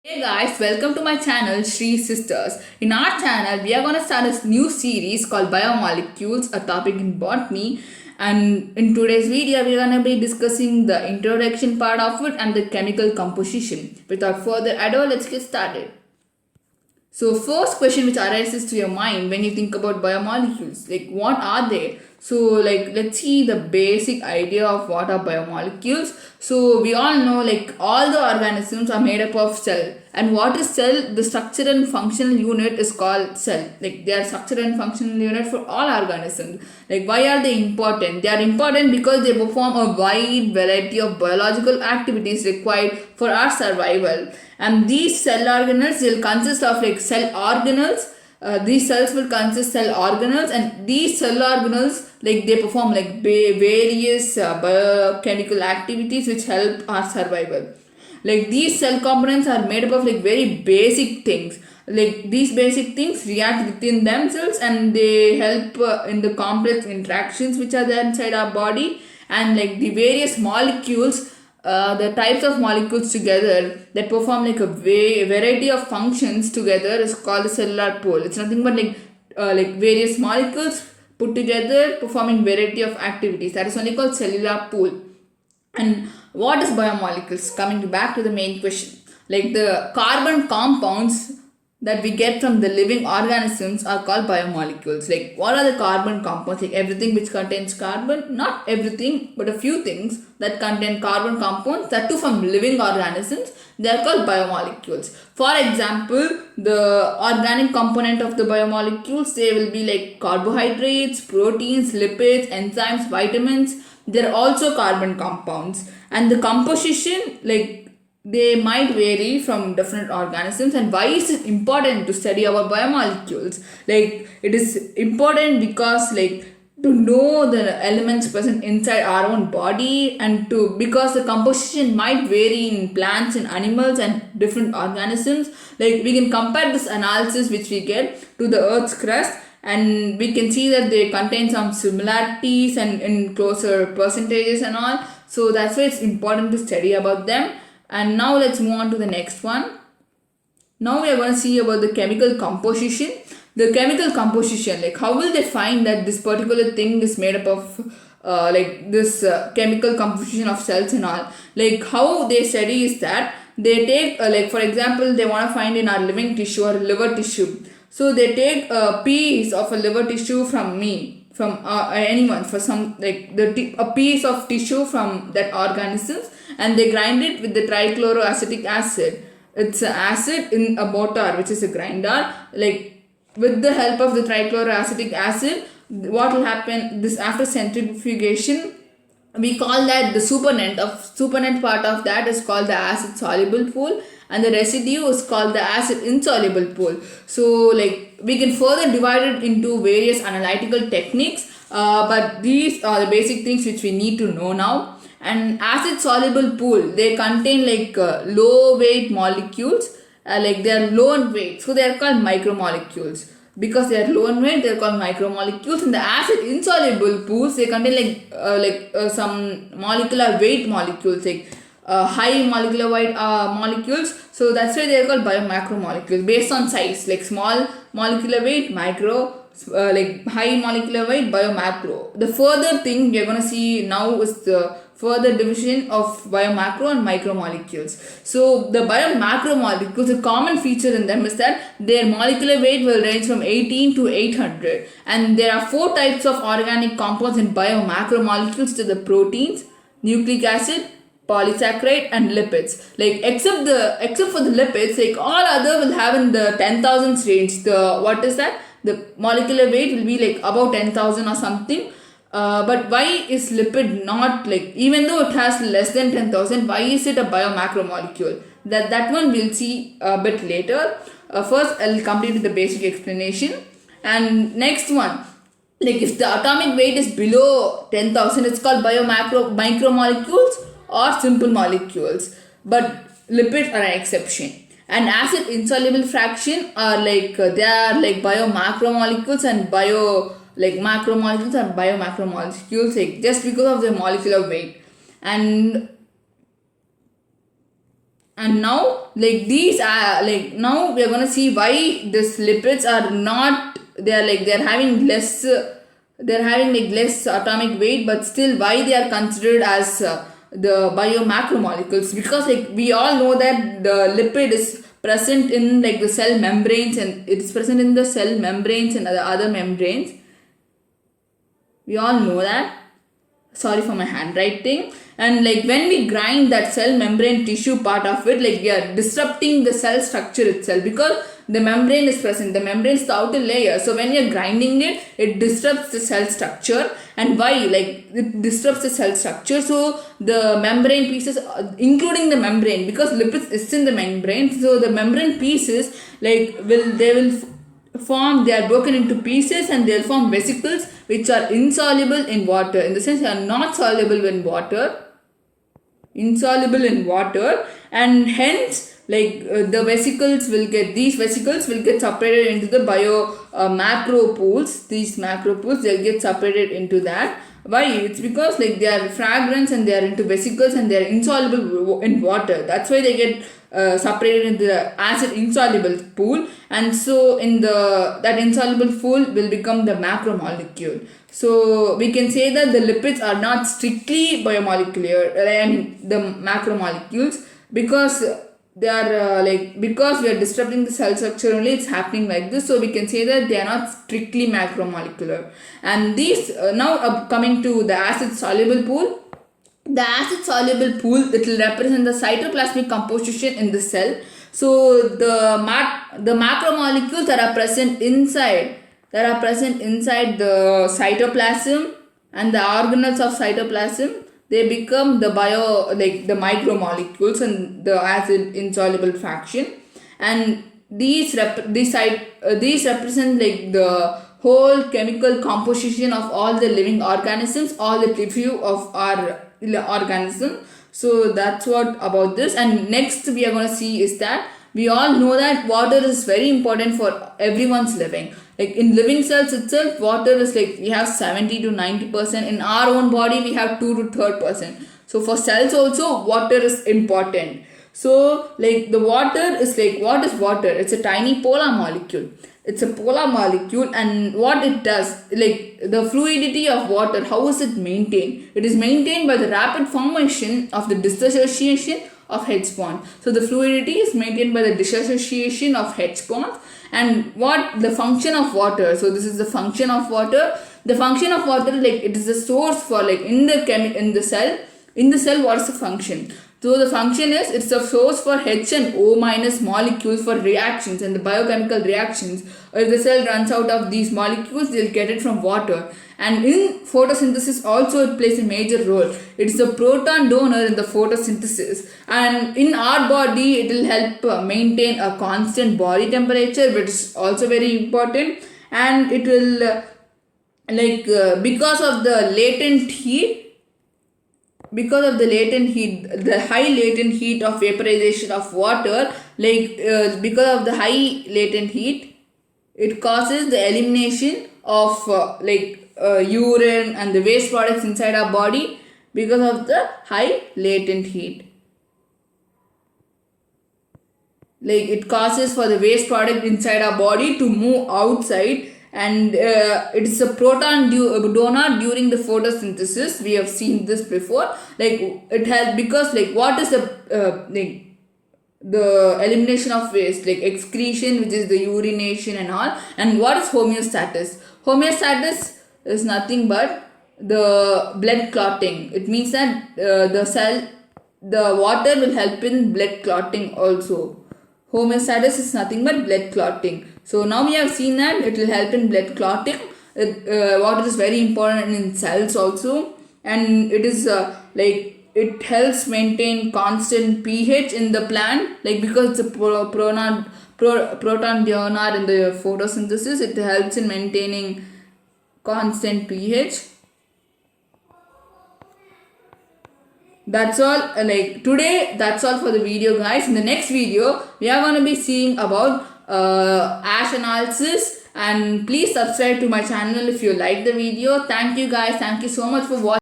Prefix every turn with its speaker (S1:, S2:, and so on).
S1: Hey guys, welcome to my channel Shri Sisters. In our channel, we are going to start a new series called Biomolecules, a topic in botany. And in today's video, we are going to be discussing the introduction part of it and the chemical composition. Without further ado, let's get started. So first question which arises to your mind when you think about biomolecules, like what are they? So let's see the basic idea of what are biomolecules. So we all know all the organisms are made up of cell. And what is cell? The structure and functional unit is called cell. Like they are structure and functional unit for all organisms. Like why are they important? They are important because they perform a wide variety of biological activities required for our survival. And these cell organelles will consist of cell organelles. These cells will consist cell organelles, and these cell organelles they perform various biochemical activities which help our survival. Like these cell components are made up of very basic things. Like these basic things react within themselves, and they help in the complex interactions which are there inside our body. And the various molecules, the types of molecules together that perform a variety of functions together is called the cellular pool. It's nothing but various molecules put together performing variety of activities. That is only called cellular pool. And what is biomolecules? Coming back to the main question, like the carbon compounds that we get from the living organisms are called biomolecules. Like what are the carbon compounds? Like everything which contains carbon, not everything, but a few things that contain carbon compounds, that too from living organisms, they are called biomolecules. For example, the organic component of the biomolecules, they will be like carbohydrates, proteins, lipids, enzymes, vitamins. They're also carbon compounds, and the composition they might vary from different organisms. And why is it important to study our biomolecules? Like it is important because to know the elements present inside our own body, and to because the composition might vary in plants and animals and different organisms. Like we can compare this analysis which we get to the earth's crust, and we can see that they contain some similarities and in closer percentages and all. So that's why it's important to study about them. And now let's move on to the next one. Now we are going to see about the chemical composition. The chemical composition, like how will they find that this particular thing is made up of this chemical composition of cells and all. Like how they study is that they take for example, they want to find in our living tissue or liver tissue. So they take a piece of a liver tissue from me, from anyone, for some a piece of tissue from that organisms, and they grind it with the trichloroacetic acid. It's an acid in a mortar, which is a grinder. Like with the help of the trichloroacetic acid, what will happen? This after centrifugation, we call that the supernet part of that is called the acid soluble pool, and the residue is called the acid insoluble pool. So we can further divide it into various analytical techniques, but these are the basic things which we need to know now. And acid soluble pool, they contain low weight molecules, they are low in weight, so they are called micromolecules. Because they are low in weight, they are called micromolecules. In the acid insoluble pools, they contain some molecular weight molecules, high molecular weight molecules. So that's why they are called biomacromolecules based on size, like small molecular weight, micro, high molecular weight, biomacro. The further thing we are going to see now is the further division of biomacro and micromolecules. So the biomacromolecules, the common feature in them is that their molecular weight will range from 18 to 800, and there are four types of organic compounds in biomacromolecules: to the proteins, nucleic acid, polysaccharide, and lipids. Except for the lipids, all other will have in the 10,000s range. The what is that? The molecular weight will be about 10,000 or something. But why is lipid not even though it has less than 10,000, why is it a biomacromolecule? That one we'll see a bit later. First I'll complete with the basic explanation. And next one, if the atomic weight is below 10,000, it's called micromolecules or simple molecules. But lipids are an exception. And acid insoluble fraction are they are biomacromolecules and macromolecules and biomacromolecules, just because of their molecular weight. And and now now we are going to see why these lipids are not, they're having less, they're having like less atomic weight, but still why they are considered as the biomacromolecules, because like we all know that the lipid is present in like the cell membranes, and it's present in the cell membranes and other membranes. We all know that. Sorry for my handwriting. And like when we grind that cell membrane tissue part of it, like we are disrupting the cell structure itself, because the membrane is present, the membrane is the outer layer. So when you're grinding it, it disrupts the cell structure. And why? Like it disrupts the cell structure, so the membrane pieces, including the membrane, because lipids is in the membrane, so the membrane pieces like they will form, they are broken into pieces, and they'll form vesicles which are insoluble in water, in the sense they are not soluble in water, insoluble in water, and hence like the vesicles will get, these vesicles will get separated into the macro pools. These macro pools, they'll get separated into that. Why? It's because like they are fragments and they are into vesicles and they are insoluble in water. That's why they get separated into the acid insoluble pool, and so in that insoluble pool will become the macromolecule. So we can say that the lipids are not strictly biomolecular, I mean the macromolecules, because they are because we are disrupting the cell structure only, it's happening like this. So we can say that they are not strictly macromolecular. And these now coming to the acid soluble pool. The acid soluble pool, it will represent the cytoplasmic composition in the cell. So the macromolecules that are present inside the cytoplasm and the organelles of cytoplasm, they become the the micromolecules and the acid insoluble fraction. And these represent like the whole chemical composition of all the living organisms, all the tissue of our organism. So that's what about this. And next we are going to see is that we all know that water is very important for everyone's living. Like in living cells itself, water is like we have 70 to 90%. In our own body we have 2 to 3%. So for cells also water is important. So like the water is like, what is water? It's a tiny polar molecule. It's a polar molecule, and what it does, like the fluidity of water, how is it maintained? It is maintained by the rapid formation of the dissociation of H bond. So the fluidity is maintained by the dissociation of H bonds. And what the function of water? So this is the function of water. The function of water, like it is the source for like in the cell. In the cell, what is the function? So the function is, it's a source for H and O minus molecules for reactions and the biochemical reactions. If the cell runs out of these molecules, they'll get it from water. And in photosynthesis also it plays a major role. It's a proton donor in the photosynthesis. And in our body, it will help maintain a constant body temperature, which is also very important. And it will because of the latent heat, the high latent heat of vaporization of water, because of the high latent heat, it causes the elimination of urine and the waste products inside our body because of the high latent heat. Like it causes for the waste product inside our body to move outside, and it is a proton donor during the photosynthesis. We have seen this before. Like it has, because like what is the elimination of waste, like excretion, which is the urination and all. And what is homeostasis? Homeostatis is nothing but the blood clotting. It means that the water will help in blood clotting also. Homeostasis is nothing but blood clotting. So now we have seen that it will help in blood clotting. Water is very important in cells also, and it is it helps maintain constant pH in the plant, because it's a proton donor in the photosynthesis. It helps in maintaining constant pH. That's all. Today, that's all for the video, guys. In the next video, we are going to be seeing about ash analysis, and please subscribe to my channel if you like the video. Thank you, guys. Thank you so much for watching.